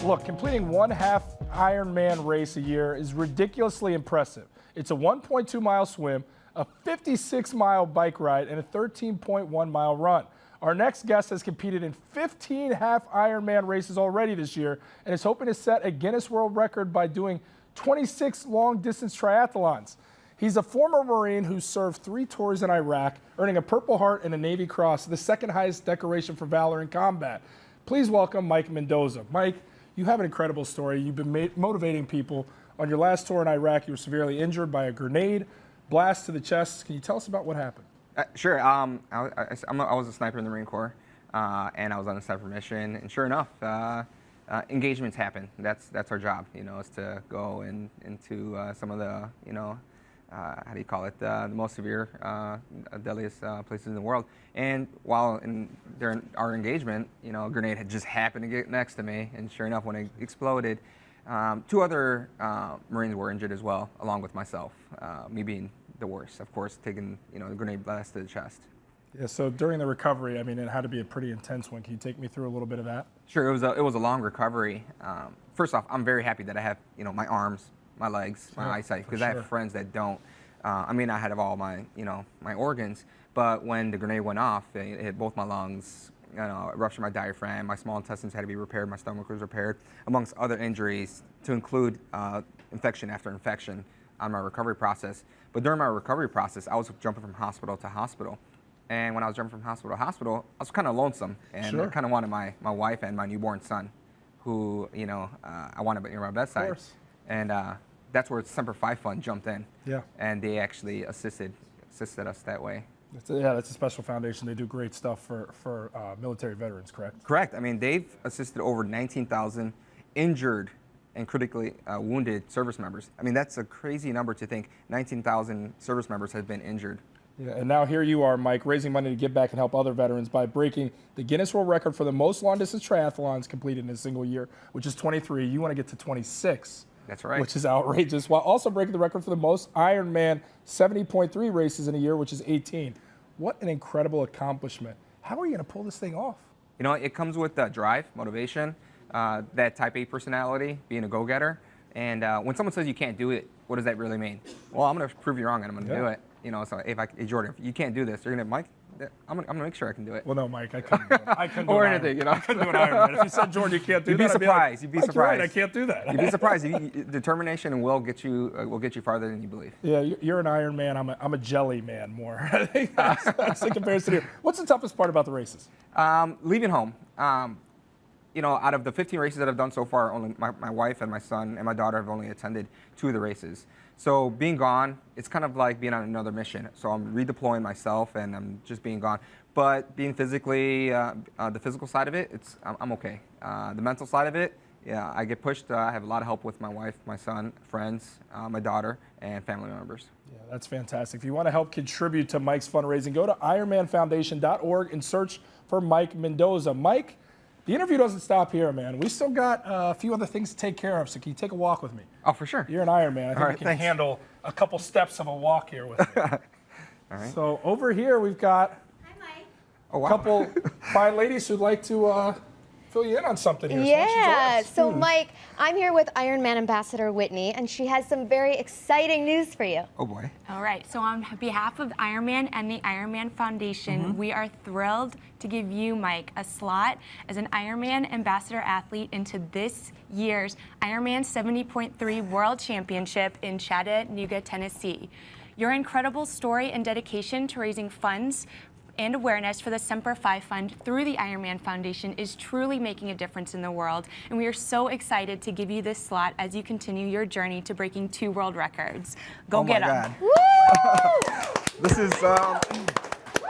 Look, completing one half Ironman race a year is ridiculously impressive. It's a 1.2-mile swim, a 56-mile bike ride, and a 13.1-mile run. Our next guest has competed in 15 half Ironman races already this year and is hoping to set a Guinness World Record by doing 26 long-distance triathlons. He's a former Marine who served 3 tours in Iraq, earning a Purple Heart and a Navy Cross, the second highest decoration for valor in combat. Please welcome Mike Mendoza. Mike, you have an incredible story. You've been motivating people. On your last tour in Iraq, you were severely injured by a grenade blast to the chest. Can you tell us about what happened? Sure. I was a sniper in the Marine Corps, and I was on a sniper mission. And sure enough, engagements happen. That's our job, is to go into some of the, how do you call it, the most severe, deadliest places in the world. And while during our engagement, a grenade had just happened to get next to me. And sure enough, when it exploded, 2 other Marines were injured as well, along with myself, me being the worst, of course, taking the grenade blast to the chest. Yeah, so during the recovery, it had to be a pretty intense one. Can you take me through a little bit of that? Sure, it was a long recovery. First off, I'm very happy that I have my arms, my legs, my eyesight, because I have friends that don't. I may not have all my my organs, but when the grenade went off, it hit both my lungs. It ruptured my diaphragm. My small intestines had to be repaired. My stomach was repaired, amongst other injuries, to include infection after infection on my recovery process. But during my recovery process, I was jumping from hospital to hospital. And when I was jumping from hospital to hospital, I was kind of lonesome. And I kind of wanted my wife and my newborn son, who, I wanted near my bedside. Of course. And that's where Semper Fi Fund jumped in. Yeah. And they actually assisted us that way. That's a special foundation. They do great stuff for military veterans, correct? Correct. They've assisted over 19,000 injured and critically wounded service members. That's a crazy number to think 19,000 service members have been injured. Yeah, and now here you are, Mike, raising money to give back and help other veterans by breaking the Guinness World Record for the most long-distance triathlons completed in a single year, which is 23. You want to get to 26. That's right. Which is outrageous, while also breaking the record for the most Ironman 70.3 races in a year, which is 18. What an incredible accomplishment. How are you going to pull this thing off? It comes with drive, motivation, that type A personality, being a go-getter. And when someone says you can't do it, what does that really mean? Well, I'm going to prove you wrong, and I'm going to do it. So hey, Jordan, if you can't do this, you're going to, Mike, I'm going to make sure I can do it. Well, no, Mike, I couldn't do it. I couldn't do or an anything, I couldn't do an Ironman. If you said, Jordan, you can't do that, You'd be surprised. I'd You'd be surprised. surprised. Right, I can't do that. You'd be surprised. Determination and will get you farther than you believe. Yeah, you're an Iron Man. I'm a jelly man more. I think that's the comparison here. What's the toughest part about the races? Leaving home. Out of the 15 races that I've done so far, only my wife and my son and my daughter have only attended 2 of the races. So being gone, it's kind of like being on another mission. So I'm redeploying myself and I'm just being gone. But being physically, the physical side of it, I'm okay. The mental side of it, yeah, I get pushed. I have a lot of help with my wife, my son, friends, my daughter, and family members. Yeah, that's fantastic. If you want to help contribute to Mike's fundraising, go to ironmanfoundation.org and search for Mike Mendoza. Mike, the interview doesn't stop here, man. We still got a few other things to take care of, so can you take a walk with me? Oh, for sure. You're an Iron Man. I think you can handle a couple steps of a walk here with me. All right. So over here we've got a couple fine ladies who'd like to fill you in on something here. Yeah, so Mike, I'm here with Ironman Ambassador Whitney, and she has some very exciting news for you. Oh boy. All right, so on behalf of Ironman and the Ironman Foundation, we are thrilled to give you, Mike, a slot as an Ironman Ambassador athlete into this year's Ironman 70.3 World Championship in Chattanooga, Tennessee. Your incredible story and dedication to raising funds and awareness for the Semper Fi Fund through the Ironman Foundation is truly making a difference in the world, and we are so excited to give you this slot as you continue your journey to breaking 2 world records. Go get them. This is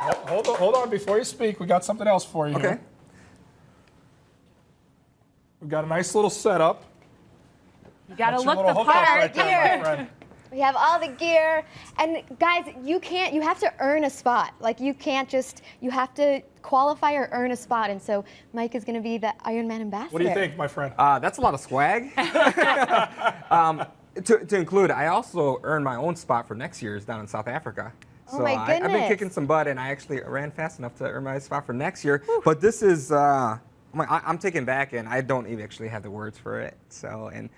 Hold on, before you speak, we got something else for you. okay. Here. We've got a nice little setup. You got to That's your look little the hookup part. right there, my friend. We have all the gear, and guys, you have to earn a spot. Like you have to qualify or earn a spot, and so Mike is going to be the Ironman Ambassador. What do you think, my friend? That's a lot of swag. To include, I also earned my own spot for next year's down in South Africa. Oh So my I've been goodness. kicking some butt, and I actually ran fast enough to earn my spot for next year. But this is I'm taken back, and I don't even actually have the words for it. So, and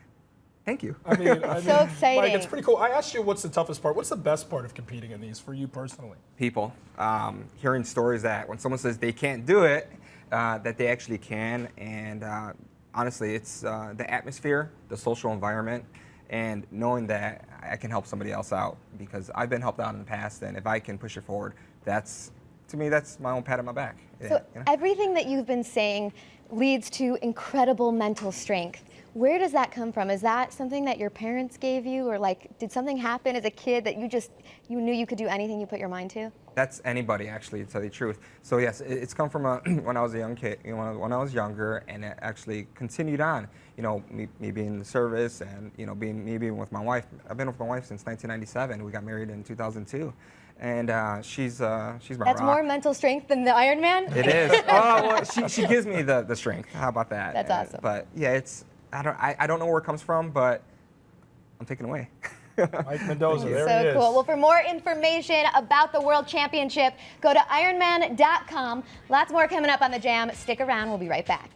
thank you. I mean, So exciting. Mike, it's pretty cool. I asked you what's the toughest part. What's the best part of competing in these for you personally? People, hearing stories that when someone says they can't do it, that they actually can. And honestly, it's the atmosphere, the social environment, and knowing that I can help somebody else out, because I've been helped out in the past, and if I can push it forward, to me, that's my own pat on my back. So You know? everything that you've been saying leads to incredible mental strength. Where does that come from? Is that something that your parents gave you, or like, did something happen as a kid that you knew you could do anything you put your mind to? That's anybody, actually, to tell you the truth. So yes, it's come from when I was a young kid, when I was younger, and it actually continued on. Me being in the service, and me being with my wife. I've been with my wife since 1997. We got married in 2002. And she's my That's rock. more mental strength than the Ironman? It is. Oh, well, she gives me the strength. How about that? That's awesome. But yeah, I don't know where it comes from, but I'm taking it away. Mike Mendoza, there he So is. cool. Well, for more information about the World Championship, go to Ironman.com. Lots more coming up on The Jam. Stick around. We'll be right back.